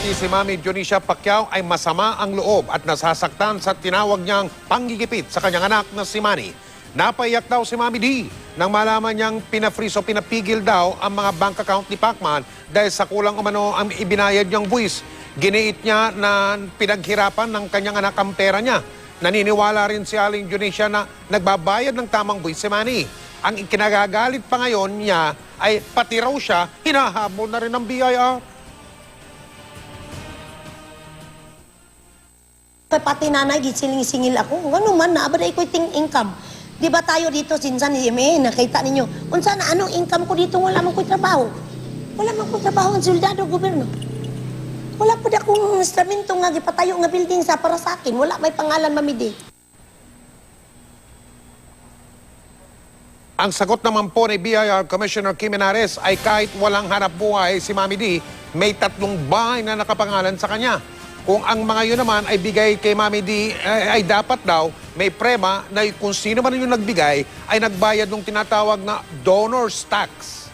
Pati si Mami Dionisia Pacquiao ay masama ang loob at nasasaktan sa tinawag niyang panggigipit sa kanyang anak na si Manny. Napaiyak daw si Mami D nang malaman niyang pinafreeze o pinapigil daw ang mga bank account ni Pacman dahil sa kulang umano ang ibinayad niyang buwis. Giniit niya na pinaghirapan ng kanyang anak ang pera niya. Naniniwala rin si Aling Dionisia na nagbabayad ng tamang buwis si Manny. Ang ikinagagalit pa ngayon niya ay pati raw siya hinahabol na rin ng BIR. Pati nanay, gisiling-singil ako. Ano man na, abad ko ting income. Di ba tayo dito, sinsan, nakita ninyo. Kung sana, anong income ko dito, wala man ko trabaho. Wala man ko trabaho ang soldado, gobyerno. Wala po na akong instrumento nga, gipatayo nga building sa para sa akin. Wala may pangalan mamidi. Ang sagot naman po ni BIR Commissioner Kim Menares ay kahit walang hanap buhay si Mami D, may 3 bahay na nakapangalan sa kanya. Kung ang mga yun naman ay bigay kay Mami D, ay dapat daw may prema na kung sino man yung nagbigay ay nagbayad ng tinatawag na donor's tax.